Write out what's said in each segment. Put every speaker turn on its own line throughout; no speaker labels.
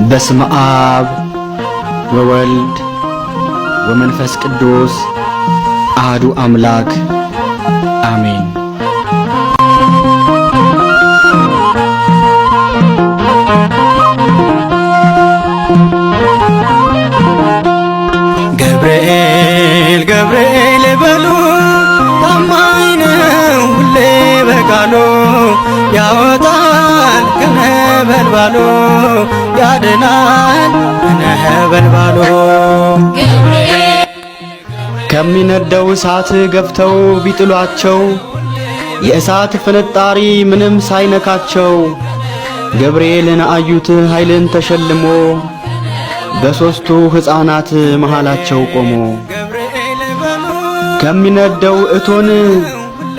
በስመ አብ ወወልድ ወመንፈስ ቅዱስ አሐዱ አምላክ አሜን።
ገብርኤል ገብርኤል በሉ ታማኝ ነው ሁሌ በቃሉ ያወጣል ከነበልባሉ ያድናል ከነበልባሉ።
ከሚነደው እሳት ገፍተው ቢጥሏቸው የእሳት ፍንጣሪ ምንም ሳይነካቸው ገብርኤልን አዩት ኃይልን ተሸልሞ በሦስቱ ሕፃናት መሃላቸው ቆሞ። ከሚነደው እቶን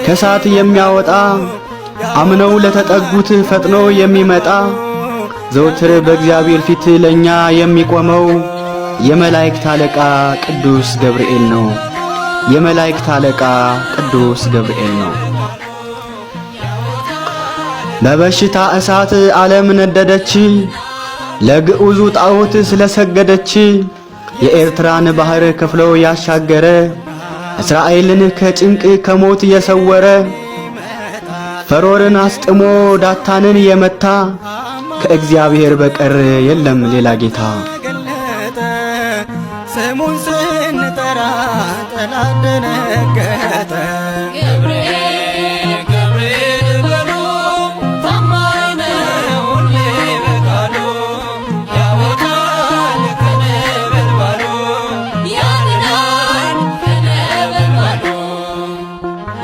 ከእሳት የሚያወጣ አምነው ለተጠጉት ፈጥኖ የሚመጣ ዘውትር በእግዚአብሔር ፊት ለኛ የሚቆመው የመላእክት አለቃ ቅዱስ ገብርኤል ነው። የመላእክት አለቃ ቅዱስ ገብርኤል ነው። በበሽታ እሳት ዓለም ነደደች፣ ለግዑዙ ጣዖት ስለሰገደች የኤርትራን ባህር ከፍሎ ያሻገረ እስራኤልን ከጭንቅ ከሞት የሰወረ ፈርዖንን አስጥሞ ዳታንን የመታ ከእግዚአብሔር በቀር የለም ሌላ ጌታ።
ስሙን ስንጠራ ጠላት ደነገጠ።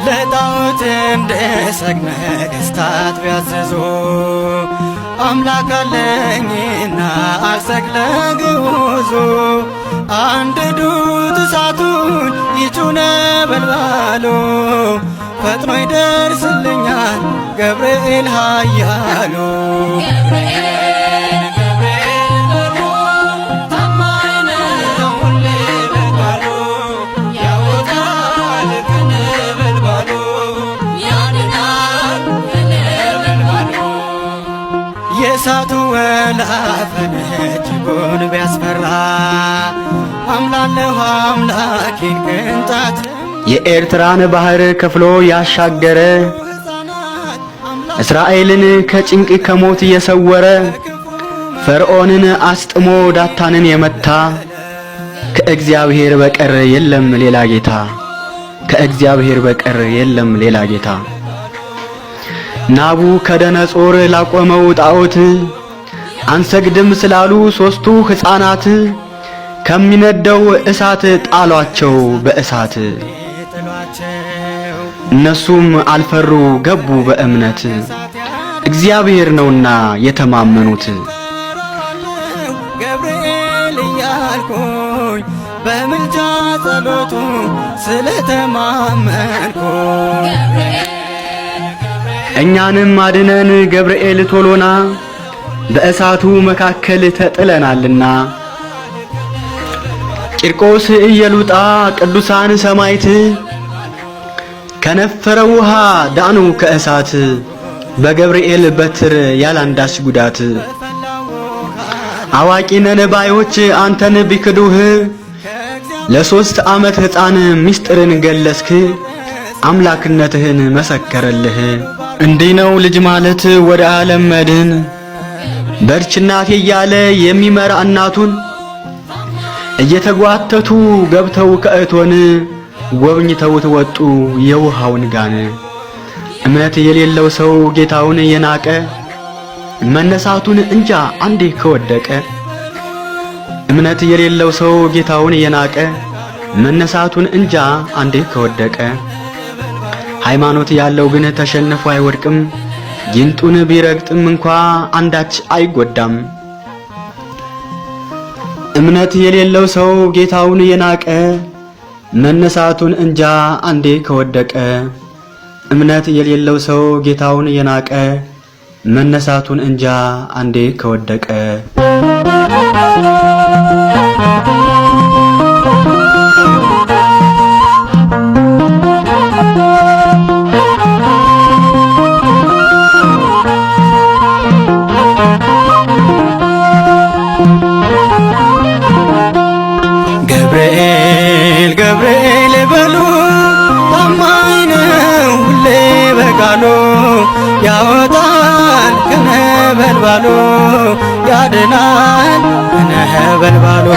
ለጣዖት እንድሰግድ ነገሥታት ቢያዘዙ አምላክ አለኝና አልሰግድ ለግዑዙ። አንድዱት እሳቱን ይጩ ነበልባሉ ፈጥኖ ይደርስልኛል ገብርኤል ኃያሉ። የእሳቱ ወላፈን እጅጉን ቢያስፈራ አምላለሁ አምላኬን ቅንጣት።
የኤርትራን ባህር ከፍሎ ያሻገረ እስራኤልን ከጭንቅ ከሞት የሰወረ ፈርዖንን አስጥሞ ዳታንን የመታ ከእግዚአብሔር በቀር የለም ሌላ ጌታ። ከእግዚአብሔር በቀር የለም ሌላ ጌታ። ናቡከደነጾር ላቆመው ጣዖት አንሰግድም ስላሉ ሦስቱ ሕፃናት ከሚነደው እሳት ጣሏቸው በእሳት። እነሱም አልፈሩ ገቡ በእምነት እግዚአብሔር ነውና የተማመኑት።
ገብርኤል እያልኩኝ በምልጃ ጸሎቱ ስለተማመንኩ
እኛንም አድነን ገብርኤል ቶሎና በእሳቱ መካከል ተጥለናልና። ቂርቆስ ኢየሉጣ ቅዱሳን ሰማዕት ከነፈረው ውሃ ዳኑ ከእሳት በገብርኤል በትር ያላንዳች ጉዳት። አዋቂ ነን ባዮች አንተን ቢክዱህ ለ3 ዓመት ሕፃን ምስጢርን ገለጽክ አምላክነትህን መሰከረልህ። እንዲህ ነው ልጅ ማለት ወደ ዓለም መድህን በርች እናቴ እያለ የሚመራ እናቱን እየተጓተቱ ገብተው ከእቶን ጎብኝተውት ወጡ የውሃውን ጋን። እምነት የሌለው ሰው ጌታውን የናቀ መነሳቱን እንጃ አንዴ ከወደቀ። እምነት የሌለው ሰው ጌታውን የናቀ መነሳቱን እንጃ አንዴ ከወደቀ። ሃይማኖት ያለው ግን ተሸንፎ አይወድቅም፣ ጊንጡን ቢረግጥም እንኳ አንዳች አይጎዳም። እምነት የሌለው ሰው ጌታውን የናቀ መነሳቱን እንጃ አንዴ ከወደቀ። እምነት የሌለው ሰው ጌታውን የናቀ መነሳቱን እንጃ አንዴ ከወደቀ።
ከነበልባሉ ያወጣል ከነበልባሉ ያድናል ከነበልባሉ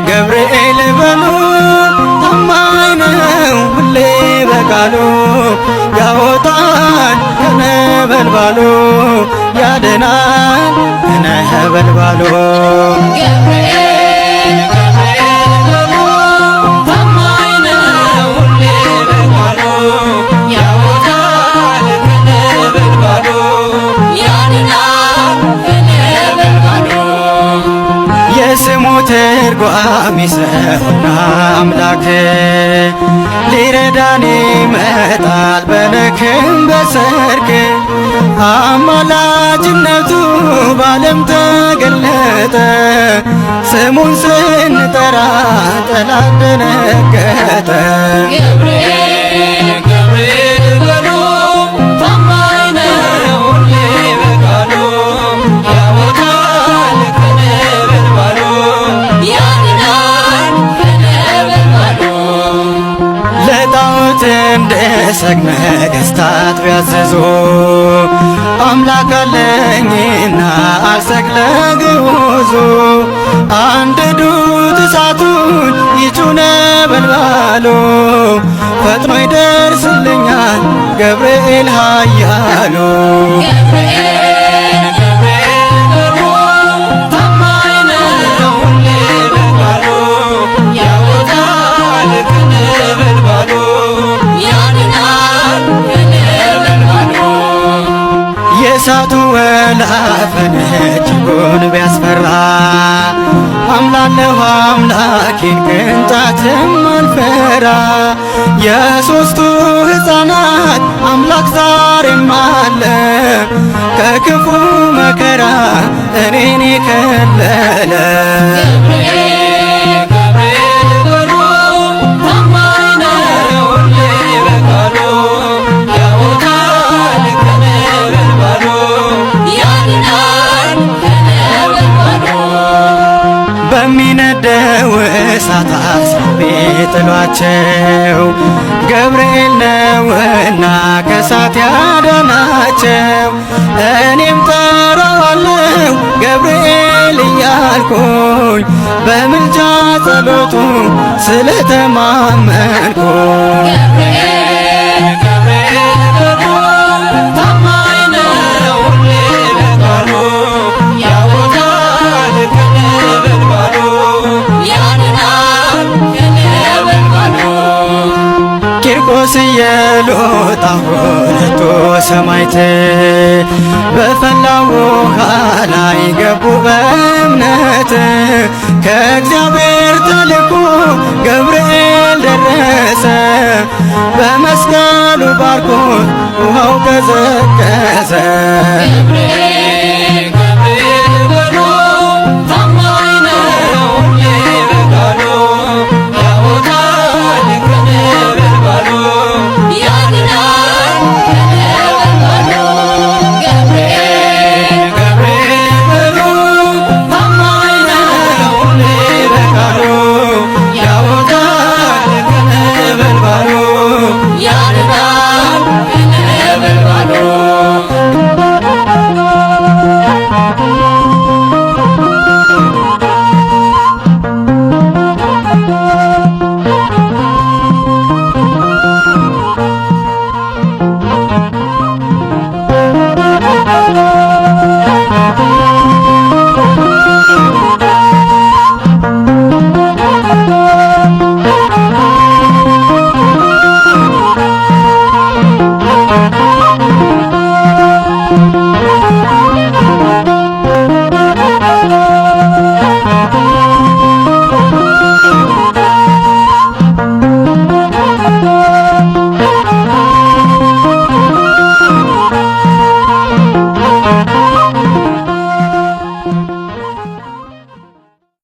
ገብርኤል በሉ ታማኝ ነው ሁሌ በቃሉ ያወጣል ከነበልባሉ ያድናል ከነበልባሉ የስሙ ትርጓሜ ሰውና አምላክ ሊረዳን ይመጣል በነክም በሰርክ አማላጅነቱ ባለም ተገለጠ ስሙን ስንጠራ ጠላት ደነገጠ እንደሰግድ ነገሥታት ቢያዘዙ አምላክ አለኝና አልሰግድ ለግዑዙ አንድዱት እሳቱን ይጩ ነበልባሉ ፈጥኖ ይደርስልኛል ገብርኤል ኃያሉ የእሳቱ ወላፈን እጅጉን ቢያስፈራ አምላለሁ አምላኬን ቅንጣትም አልፈራ የሦስቱ ሕፃናት አምላክ ዛሬም አለ ከክፉ መከራ እኔን የከለለ በሚነደው እሳት አስረው ቢጥሏቸው ገብርኤል ነውና ከእሳት ያዳናቸው እኔም ጠራዋለሁ ገብርኤል እያልኩኝ በምልጃ ጸሎቱ ስለተማመንኩኝ ቂርቆስ ኢየሉጣ ሁለቱ ሰማዕት በፈላው ውሃ ላይ ገቡ በእምነት ከእግዚአብሔር ተልኮ ገብርኤል ደረሰ በመስቀሉ ባርኮት ውሃው ቀዘቀዘ
ያድናል